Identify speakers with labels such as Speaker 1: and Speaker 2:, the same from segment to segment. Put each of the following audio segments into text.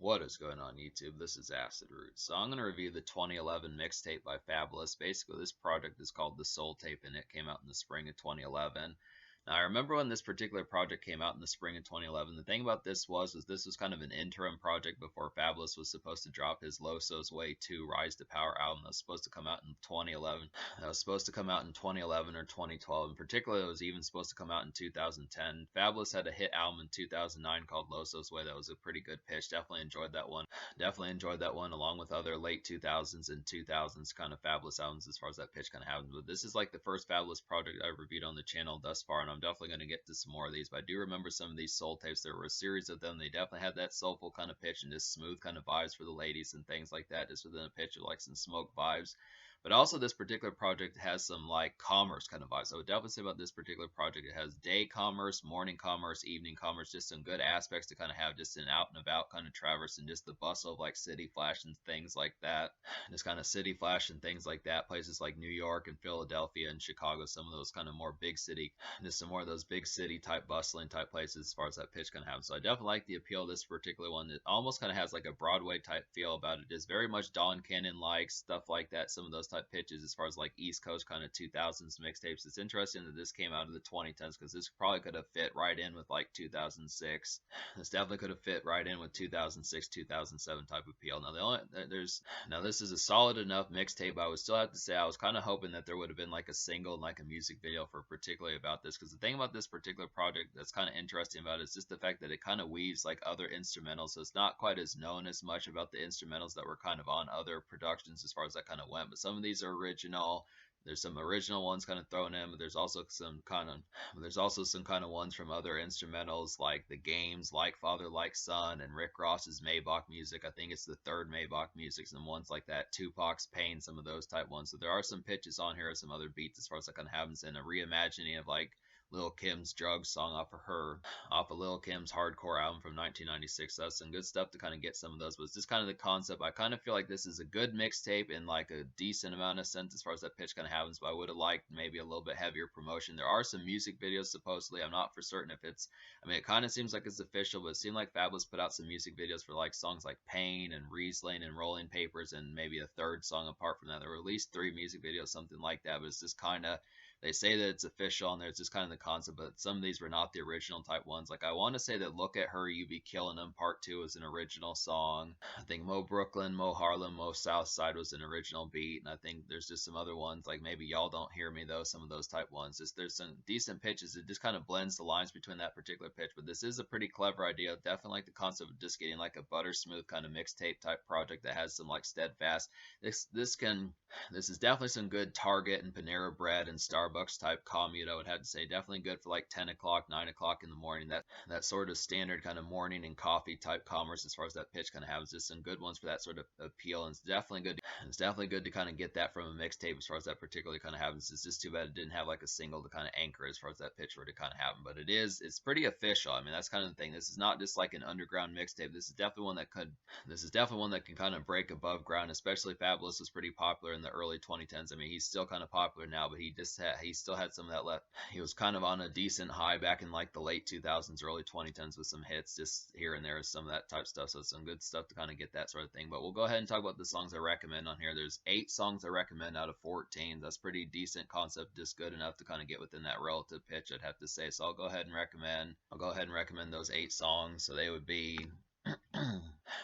Speaker 1: What is going on YouTube? This is Acid Root. So I'm going to review the 2011 mixtape by Fabolous. Basically, this project is called the s.o.u.l tape, and it came out in the spring of 2011. Now, I remember when this particular project came out in the spring of 2011. The thing about this was this was kind of an interim project before Fabolous was supposed to drop his Loso's Way 2 Rise to Power album that was supposed to come out in 2011. That was supposed to come out in 2011 or 2012. In particular, it was even supposed to come out in 2010. Fabolous had a hit album in 2009 called Loso's Way. That was a pretty good pitch. Definitely enjoyed that one. Definitely enjoyed that one along with other late 2000s and 2000s kind of Fabolous albums as far as that pitch kind of happens. But this is like the first Fabolous project I've reviewed on the channel thus far, and I'm definitely going to get to some more of these. But I do remember some of these s.o.u.l tapes. There were a series of them. They definitely had that soulful kind of pitch and just smooth kind of vibes for the ladies and things like that, just within a pitch of like some smoke vibes. But also this particular project has some like commerce kind of vibes. I would definitely say about this particular project, it has day commerce, morning commerce, evening commerce, just some good aspects to kind of have just an out and about kind of traverse and just the bustle of like city flash and things like that. Just kind of city flash and things like that. Places like New York and Philadelphia and Chicago, some of those kind of more big city, just some more of those big city type bustling type places as far as that pitch kind of happens. So I definitely like the appeal of this particular one. It almost kind of has like a Broadway type feel about it. It's very much Don Cannon like stuff like that. Some of those type pitches as far as like East Coast kind of 2000s mixtapes. It's interesting that this came out of the 2010s because this probably could have fit right in with like 2006. This definitely could have fit right in with 2006, 2007 type appeal. Now this is a solid enough mixtape. I would still have to say I was kind of hoping that there would have been like a single and like a music video for particularly about this, because the thing about this particular project that's kind of interesting about it is just the fact that it kind of weaves like other instrumentals, so it's not quite as known as much about the instrumentals that were kind of on other productions as far as that kind of went. But some of these are original. There's some original ones kind of thrown in, but there's also some kind of ones from other instrumentals like The Games, Like Father Like Son, and Rick Ross's Maybach music. I think it's the third Maybach music, and ones like that, Tupac's Pain, some of those type ones. So there are some pitches on here, some other beats as far as that kind of happens, and a reimagining of like Lil Kim's Drugs song off of Lil Kim's Hardcore album from 1996. So that's some good stuff to kind of get some of those. But it's just kind of the concept. I kind of feel like this is a good mixtape in like a decent amount of sense as far as that pitch kind of happens. But I would have liked maybe a little bit heavier promotion. There are some music videos supposedly. I'm not for certain if it's. I mean, it kind of seems like it's official, but it seemed like Fabolous put out some music videos for like songs like Pain and Riesling and Rolling Papers and maybe a third song apart from that. There were at least 3 music videos, something like that. But it's just kind of. They say that it's official and there's just kind of the concept, but some of these were not the original type ones. Like I want to say that Look at Her, You Be Killing Them Part 2 is an original song. I think Mo Brooklyn, Mo Harlem, Mo Southside was an original beat. And I think there's just some other ones like maybe Y'all Don't Hear Me though, some of those type ones. There's some decent pitches. It just kind of blends the lines between that particular pitch. But this is a pretty clever idea. Definitely like the concept of just getting like a butter smooth kind of mixtape type project that has some like steadfast. This is definitely some good Target and Panera Bread and Starbucks type commute. I would have to say definitely good for like 10 o'clock, 9 o'clock in the morning. That sort of standard kind of morning and coffee type commerce as far as that pitch kind of happens. Just some good ones for that sort of appeal, and it's definitely good. It's definitely good to kind of get that from a mixtape as far as that particularly kind of happens. It's just too bad it didn't have like a single to kind of anchor as far as that pitch were to kind of happen. But it's pretty official. I mean, that's kind of the thing. This is not just like an underground mixtape. This is definitely one that can kind of break above ground. Especially Fabolous was pretty popular in the early 2010s. I mean, he's still kind of popular now, but he still had some of that left. He was kind of on a decent high back in like the late 2000s, early 2010s with some hits just here and there, some of that type stuff. So some good stuff to kind of get that sort of thing. But we'll go ahead and talk about the songs I recommend on here. There's 8 songs I recommend out of 14. That's pretty decent concept, just good enough to kind of get within that relative pitch, I'd have to say. So I'll go ahead and recommend those 8 songs. So they would be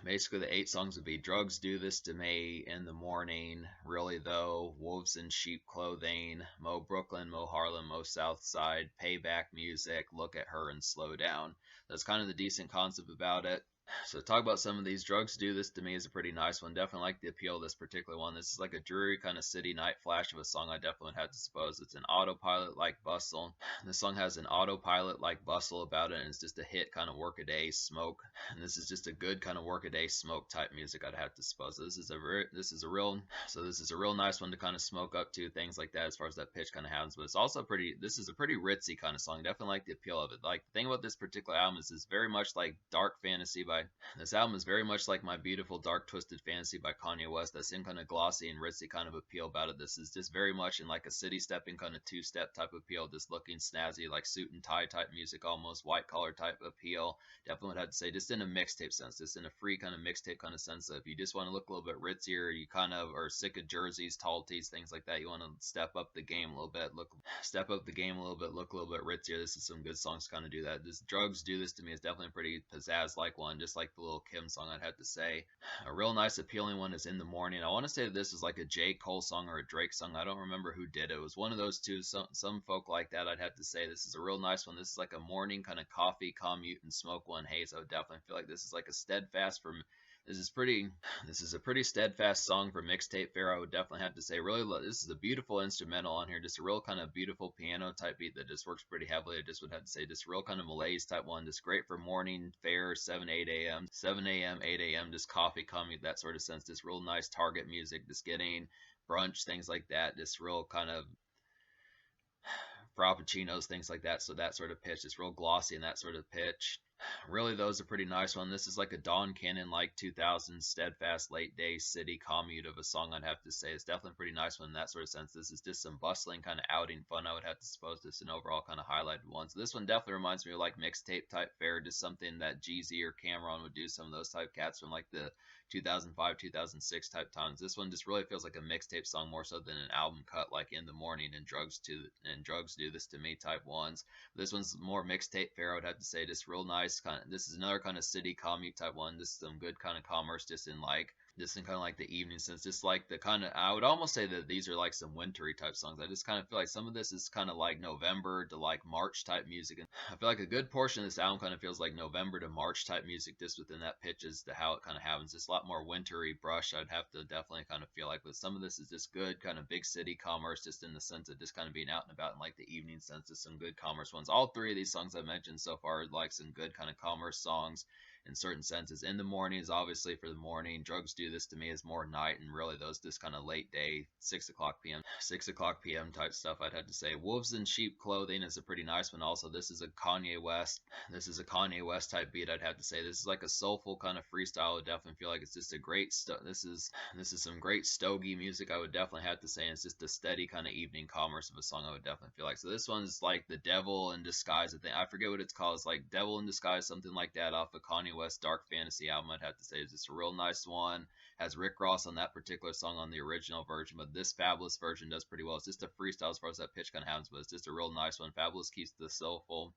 Speaker 1: basically the 8 songs would be Drugs Do This to Me, In the Morning, Really Though, Wolves in Sheep Clothing, Mo Brooklyn, Mo Harlem, Mo Southside, Payback Music, Look at Her, and Slow Down. That's kind of the decent concept about it. So talk about some of these. Drugs Do This to Me is a pretty nice one. Definitely like the appeal of this particular one. This is like a dreary kind of city night flash of a song. I definitely would have to suppose it's an autopilot like bustle. This song has an autopilot like bustle about it, and it's just a hit kind of workaday smoke. And this is just a good kind of workaday smoke type music, I'd have to suppose. This is a real nice one to kind of smoke up to, things like that as far as that pitch kind of happens. But it's also this is a pretty ritzy kind of song. Definitely like the appeal of it. Like the thing about this particular album is it's very much like dark fantasy by by this album is very much like My Beautiful Dark Twisted Fantasy by Kanye West. That same kind of glossy and ritzy kind of appeal about it. This is just very much in like a city stepping kind of two-step type appeal, just looking snazzy, like suit and tie type music, almost white collar type appeal. Definitely would have to say just in a mixtape sense, just in a free kind of mixtape kind of sense. If you just want to look a little bit ritzier, you kind of are sick of jerseys, tall tees, things like that. You want to step up the game a little bit, step up the game a little bit, look a little bit ritzier. This is some good songs to kind of do that. This Drugs Do This to Me is definitely a pretty pizzazz like one, just like the Lil Kim song, I'd have to say. A real nice appealing one is In the Morning. I want to say that this is like a J. Cole song or a Drake song. I don't remember who did it. It was one of those two. Some folk like that, I'd have to say. This is a real nice one. This is like a morning kind of coffee, commute, and smoke one haze. I would definitely feel like this is like a steadfast from this is a pretty steadfast song for mixtape fare. I would definitely have to say. Really, this is a beautiful instrumental on here. Just a real kind of beautiful piano type beat that just works pretty heavily. I just would have to say, just real kind of malaise type one. Just great for morning fare, 7, 8 a.m., 7 a.m., 8 a.m. Just coffee, commute, that sort of sense. Just real nice target music. Just getting brunch, things like that. Just real kind of frappuccinos, things like that. So that sort of pitch, just real glossy in that sort of pitch. Really, those are pretty nice one. This is like a Don Cannon like 2000s steadfast late day city commute of a song. I'd have to say it's definitely a pretty nice one in that sort of sense. This is just some bustling kind of outing fun. I would have to suppose this an overall kind of highlighted one. So this one definitely reminds me of like mixtape type fare, just something that Jeezy or Cameron would do. Some of those type cats from like the 2005, 2006 type times. This one just really feels like a mixtape song more so than an album cut like In the Morning and Drugs Do This to Me type ones. This one's more mixtape fare. I would have to say, just real nice kind of. This is another kind of city commute type one. Just some good kind of commerce, just in kind of like the evening sense. Just like the kind of. I would almost say that these are like some wintry type songs. I just kind of feel like some of this is kind of like November to like March type music. And I feel like a good portion of this album kind of feels like November to March type music, just within that pitch as to how it kind of happens. Just a lot more wintry brush. I'd have to definitely kind of feel like, but some of this is just good kind of big city commerce, just in the sense of just kind of being out and about in like the evening sense. Just some good commerce ones. All three of these songs I mentioned so far are like some good kind of commerce songs in certain senses. In the Morning is obviously for the morning. Drugs Do This to Me is more night, and really those just kind of late day, 6 o'clock p.m. type stuff. I'd have to say Wolves in Sheep Clothing is a pretty nice one. Also, this is a Kanye West type beat. I'd have to say this is like a soulful kind of freestyle. I would definitely feel like it's just a great this is some great stogie music. I would definitely have to say, and it's just a steady kind of evening commerce of a song. I would definitely feel like. So this one's like the Devil in Disguise. I forget what it's called. It's like Devil in Disguise, something like that, off of Kanye West Dark Fantasy album. I'd have to say it's just a real nice one. Has Rick Ross on that particular song on the original version, but this Fabolous version does pretty well. It's just a freestyle as far as that pitch kind of happens, but it's just a real nice one. Fabolous keeps the soulful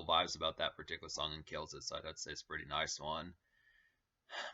Speaker 1: vibes about that particular song and kills it. So I'd have to say it's a pretty nice one.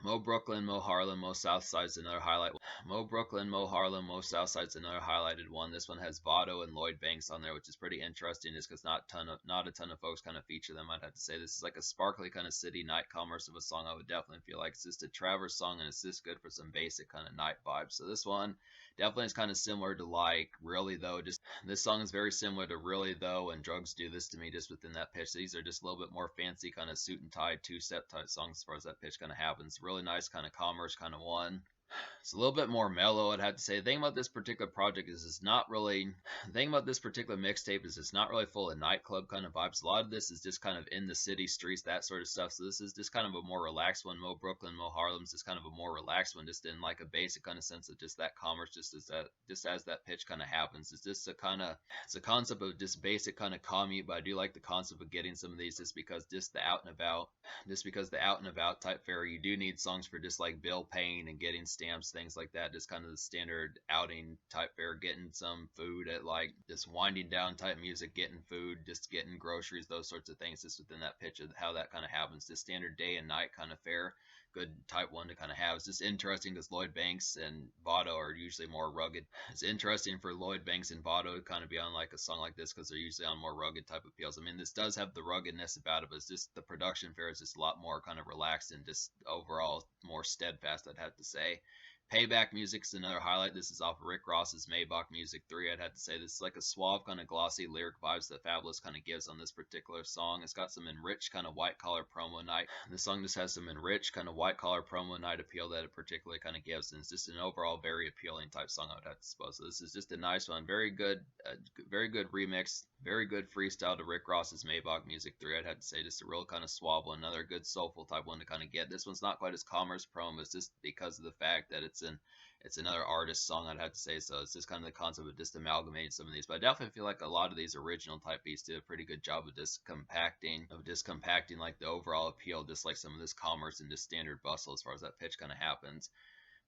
Speaker 1: Mo Brooklyn, Mo Harlem, Mo Southside's another highlight. Mo Brooklyn, Mo Harlem, Mo Southside's another highlighted one. This one has Votto and Lloyd Banks on there, which is pretty interesting, just because not a ton of folks kind of feature them. I'd have to say this is like a sparkly kind of city night commerce of a song. I would definitely feel like it's just a Travers song, and it's just good for some basic kind of night vibes. So this one definitely is kind of similar to like Really Though. Just this song is very similar to Really Though and Drugs Do This to Me, just within that pitch. These are just a little bit more fancy kind of suit and tie two-step type songs as far as that pitch kind of happens. Really nice kind of commerce kind of one. It's a little bit more mellow, I'd have to say. The thing about this particular project is it's not really. The thing about this particular mixtape is it's not really full of nightclub kind of vibes. A lot of this is just kind of in the city streets, that sort of stuff. So this is just kind of a more relaxed one. Mo Brooklyn, Mo Harlem's just kind of a more relaxed one, just in like a basic kind of sense of just that commerce, just as that pitch kind of happens. It's just it's a concept of just basic kind of commute. But I do like the concept of getting some of these just because the out and about type fare, you do need songs for just like bill paying and getting stamps, things like that. Just kind of the standard outing type fare, getting some food at like just winding down type music, getting food, just getting groceries, those sorts of things, just within that pitch of how that kind of happens. Just standard day and night kind of fare. Good type one to kind of have. It's just interesting because Lloyd Banks and Votto are usually more rugged. It's interesting for Lloyd Banks and Votto to kind of be on like a song like this because they're usually on more rugged type appeals. I mean, this does have the ruggedness about it, but it's just the production fare is just a lot more kind of relaxed and just overall more steadfast, I'd have to say. Payback Music is another highlight. This is off of Rick Ross's Maybach Music 3. I'd have to say this is like a suave, kind of glossy lyric vibes that Fabolous kind of gives on this particular song. It's got some enriched kind of white collar promo night. This song just has some enriched kind of white collar promo night appeal that it particularly kind of gives, and it's just an overall very appealing type song, I would have to suppose. So this is just a nice one, very good remix, very good freestyle to Rick Ross's Maybach Music 3. I'd have to say just a real kind of suave one, another good soulful type one to kind of get. This one's not quite as commerce promo, it's just because of the fact that it's another artist song, I'd have to say. So it's just kind of the concept of just amalgamating some of these. But I definitely feel like a lot of these original type beats did a pretty good job of just compacting like the overall appeal, just like some of this commerce and just standard bustle as far as that pitch kind of happens.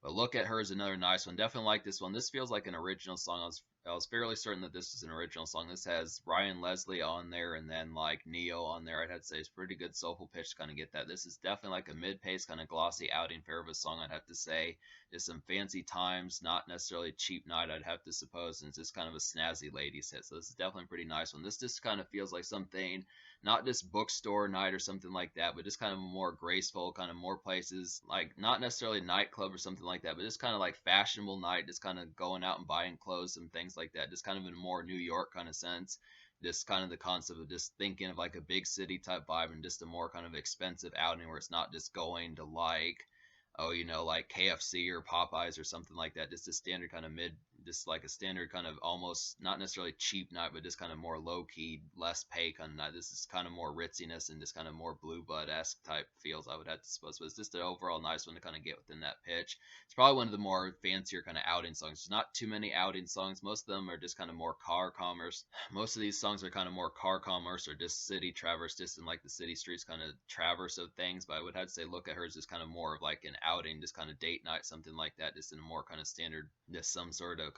Speaker 1: But Look at Her is another nice one. Definitely like this one. This feels like an original song. I was fairly certain that this is an original song. This has Ryan Leslie on there and then like Neo on there. I'd have to say it's pretty good soulful pitch to kind of get that. This is definitely like a mid-pace kind of glossy outing fair of a song, I'd have to say. Just some fancy times, not necessarily cheap night, I'd have to suppose. And it's just kind of a snazzy ladies hit. So this is definitely a pretty nice one. This just kind of feels like something, not just bookstore night or something like that, but just kind of a more graceful, kind of more places, like not necessarily nightclub or something like that, but just kind of like fashionable night, just kind of going out and buying clothes and things like that, just kind of in a more New York kind of sense. Just kind of the concept of just thinking of like a big city type vibe and just a more kind of expensive outing where it's not just going to like, oh, like KFC or Popeyes or something like that. Just a standard kind of just like a standard kind of almost not necessarily cheap night, but just kind of more low key, less pay kind of night. This is kind of more ritziness and just kind of more Blue Bud esque type feels, I would have to suppose. But it's just an overall nice one to kind of get within that pitch. It's probably one of the more fancier kind of outing songs. There's not too many outing songs. Most of them are just kind of more car commerce. Most of these songs are kind of more car commerce or just city traverse, just in like the city streets kind of traverse of things. But I would have to say Look at Her is just kind of more of like an outing, just kind of date night, something like that, just in a more kind of standard, just some sort of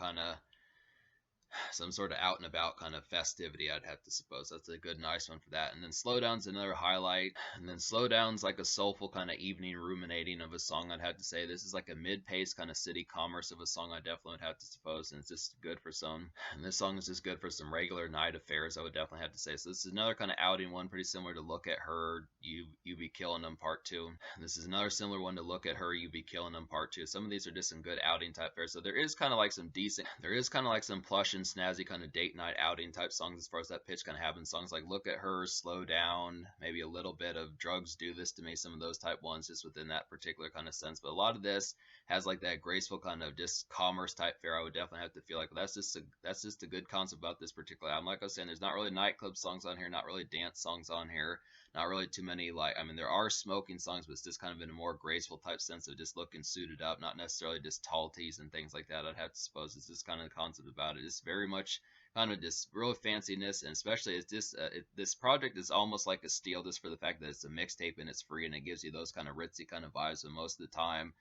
Speaker 1: out and about kind of festivity, I'd have to suppose. That's a good, nice one for that. And then Slowdown's another highlight. And then Slowdown's like a soulful kind of evening ruminating of a song, I'd have to say. This is like a mid-pace kind of city commerce of a song, I definitely would have to suppose. And it's just good for some. And this song is just good for some regular night affairs, I would definitely have to say. So this is another kind of outing one, pretty similar to Look at Her, You Be Killing Them Part 2. This is another similar one to Look at Her, You Be Killing Them Part 2. Some of these are just some good outing type fairs. So there is kind of like some plush and snazzy kind of date night outing type songs as far as that pitch kind of happens. Songs like Look at Her, Slow Down, maybe a little bit of Drugs Do This to Me, some of those type ones just within that particular kind of sense. But a lot of this has like that graceful kind of just commerce type fare. I would definitely have to feel like that's just a good concept about this particular album. Like I was saying, there's not really nightclub songs on here, not really dance songs on here, not really too many there are smoking songs, but it's just kind of in a more graceful type sense of just looking suited up, not necessarily just tall tees and things like that. I'd have to suppose it's just kind of the concept about it. It's very much kind of just real fanciness, and especially it's just this project is almost like a steal just for the fact that it's a mixtape and it's free and it gives you those kind of ritzy kind of vibes. And most of the time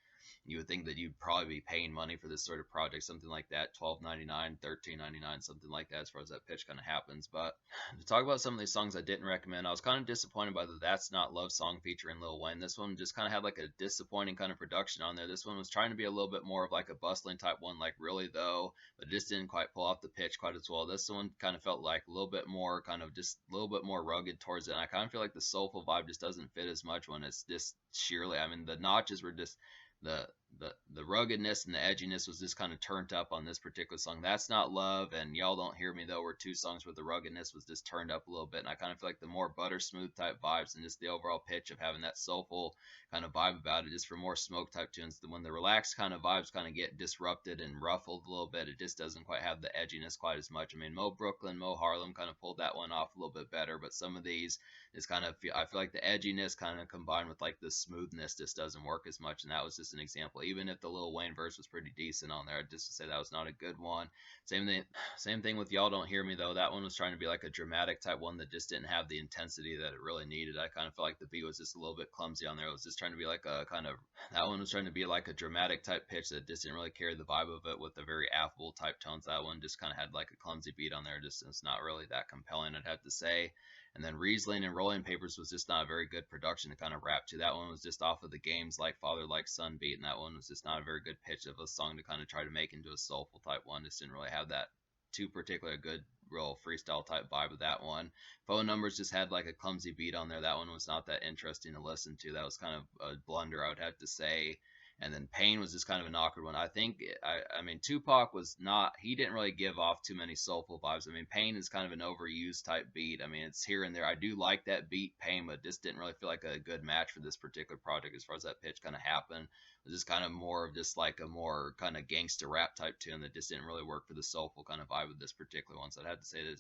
Speaker 1: you would think that you'd probably be paying money for this sort of project, something like that, $12.99, $13.99, something like that, as far as that pitch kind of happens. But to talk about some of these songs I didn't recommend, I was kind of disappointed by the That's Not Love song featuring Lil Wayne. This one just kind of had like a disappointing kind of production on there. This one was trying to be a little bit more of like a bustling type one, like Really Though, but it just didn't quite pull off the pitch quite as well. This one kind of felt like a little bit more kind of just a little bit more rugged towards it, and I kind of feel like the soulful vibe just doesn't fit as much when it's just sheerly, the notches were just the ruggedness and the edginess was just kind of turned up on this particular song. That's Not Love and Y'all Don't Hear Me Though were two songs where the ruggedness was just turned up a little bit, and I kind of feel like the more butter smooth type vibes and just the overall pitch of having that soulful kind of vibe about it, just for more smoke type tunes, when the relaxed kind of vibes kind of get disrupted and ruffled a little bit, it just doesn't quite have the edginess quite as much. Mo Brooklyn, Mo Harlem kind of pulled that one off a little bit better, but some of these is kind of, I feel like the edginess kind of combined with like the smoothness just doesn't work as much, and that was just an example. Even if the Lil Wayne verse was pretty decent on there, just to say that was not a good one. Same thing with Y'all Don't Hear Me Though. That one was trying to be like a dramatic type one that just didn't have the intensity that it really needed. I kind of felt like the beat was just a little bit clumsy on there. It was just trying to be like a kind of, that one was trying to be like a dramatic type pitch that just didn't really carry the vibe of it with the very affable type tones. That one just kind of had like a clumsy beat on there. Just, it's not really that compelling, I'd have to say. And then Riesling and Rolling Papers was just not a very good production to kind of rap to. That one was just off of the Games Like Father Like Son beat, and that one was just not a very good pitch of a song to kind of try to make into a soulful type one. Just didn't really have that too particular good real freestyle type vibe of that one. Phone Numbers just had like a clumsy beat on there. That one was not that interesting to listen to. That was kind of a blunder, I would have to say. And then Pain was just kind of an awkward one. I think, I mean, Tupac was not, he didn't really give off too many soulful vibes. I mean, Pain is kind of an overused type beat. I mean, it's here and there. I do like that beat, Pain, but just didn't really feel like a good match for this particular project as far as that pitch kind of happened. It was just kind of more of just like a more kind of gangster rap type tune that just didn't really work for the soulful kind of vibe of this particular one. So I'd have to say that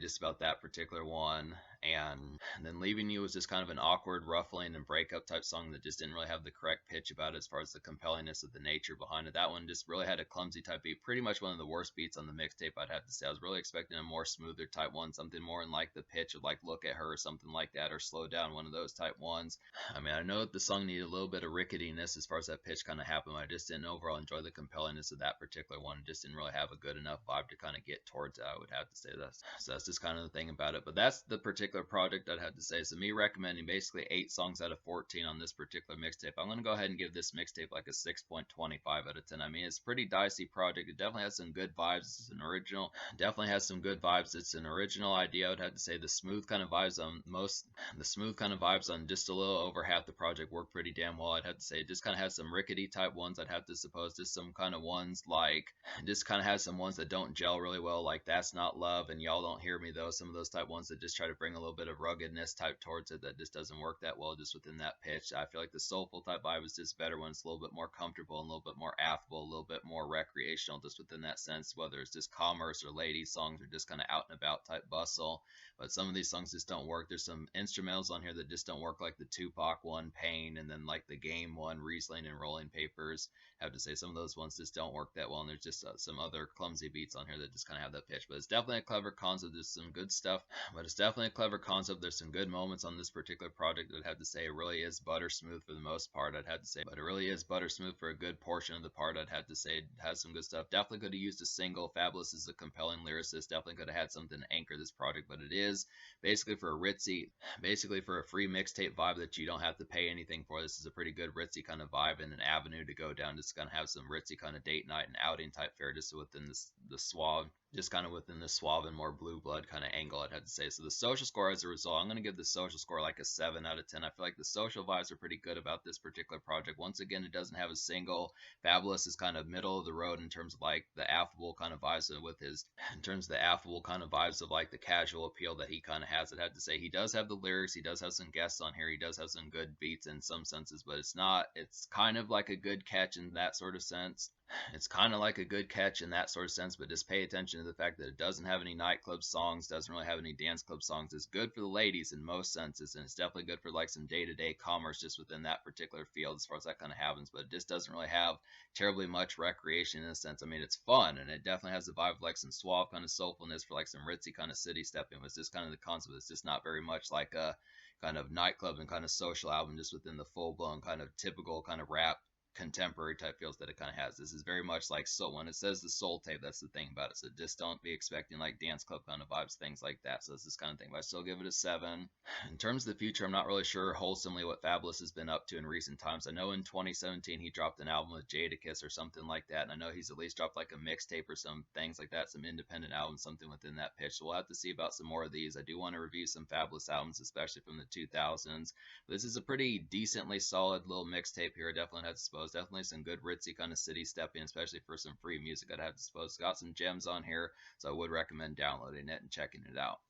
Speaker 1: just about that particular one. And then Leaving You was just kind of an awkward, ruffling, and breakup type song that just didn't really have the correct pitch about it as far as the compellingness of the nature behind it. That one just really had a clumsy type beat, pretty much one of the worst beats on the mixtape, I'd have to say. I was really expecting a more smoother type one, something more in like the pitch of like Look at Her or something like that, or Slow Down, one of those type ones. I mean, I know that the song needed a little bit of ricketiness as far as that pitch kind of happened. I just didn't overall enjoy the compellingness of that particular one. It just didn't really have a good enough vibe to kind of get towards it, I would have to say. That's just kind of the thing about it. But that's the particular project I'd have to say. So me recommending basically 8 songs out of 14 on this particular mixtape. I'm going to go ahead and give this mixtape like a 6.25 out of 10. I mean, it's a pretty dicey project. It definitely has some good vibes. It's an original. Definitely has some good vibes. It's an original idea. I would have to say the smooth kind of vibes on just a little over half the project work pretty damn well. I'd have to say it just kind of has some rickety type ones. I'd have to suppose just some kind of ones like just kind of has some ones that don't gel really well, like That's Not Love and Y'all Don't Hear Me Though. Some of those type ones that just try to bring a little bit of ruggedness type towards it that just doesn't work that well just within that pitch. I feel like the soulful type vibe is just better when it's a little bit more comfortable and a little bit more affable, a little bit more recreational just within that sense, whether it's just commerce or ladies songs or just kind of out and about type bustle. But some of these songs just don't work. There's some instrumentals on here that just don't work, like the Tupac one, Pain, and then like the Game one, Riesling and Rolling Papers. I have to say some of those ones just don't work that well, and there's just some other clumsy beats on here that just kind of have that pitch. But it's definitely a clever concept. There's some good stuff, but it's definitely a clever concept. There's some good moments on this particular project. I'd have to say it really is butter smooth for the most part. I'd have to say, but it really is butter smooth for a good portion of the part. I'd have to say it has some good stuff. Definitely could have used a single. Fabolous is a compelling lyricist. Definitely could have had something to anchor this project, but it is basically for a free mixtape vibe that you don't have to pay anything for. This is a pretty good ritzy kind of vibe and an avenue to go down. Just gonna have some ritzy kind of date night and outing type fare just within the suave. Just kind of within the suave and more blue blood kind of angle, I'd have to say. So the social score as a result, I'm going to give the social score like a 7 out of 10. I feel like the social vibes are pretty good about this particular project. Once again, it doesn't have a single. Fabolous is kind of middle of the road in terms of like the affable kind of vibes of like the casual appeal that he kind of has. I'd have to say he does have the lyrics. He does have some guests on here. He does have some good beats in some senses, but it's kind of like a good catch in that sort of sense. It's kind of like a good catch in that sort of sense, but just pay attention to the fact that it doesn't have any nightclub songs, doesn't really have any dance club songs. It's good for the ladies in most senses, and it's definitely good for like some day-to-day commerce just within that particular field as far as that kind of happens, but it just doesn't really have terribly much recreation in a sense. I mean, it's fun, and it definitely has the vibe of like some suave kind of soulfulness for like some ritzy kind of city stepping. It's just kind of the concept. It's just not very much like a kind of nightclub and kind of social album just within the full-blown kind of typical kind of rap contemporary type feels that it kind of has. This is very much like soul. When it says the soul tape, that's the thing about it. So just don't be expecting like dance club kind of vibes, things like that. So it's this kind of thing. But I still give it a 7. In terms of the future, I'm not really sure wholesomely what Fabolous has been up to in recent times. I know in 2017 he dropped an album with Jadakiss or something like that, and I know he's at least dropped like a mixtape or some things like that, some independent albums, something within that pitch. So we'll have to see about some more of these. I do want to review some Fabolous albums, especially from the 2000s. But this is a pretty decently solid little mixtape here. I definitely have to suppose. Definitely some good ritzy kind of city stepping, especially for some free music. I'd have to suppose. Got some gems on here, so I would recommend downloading it and checking it out.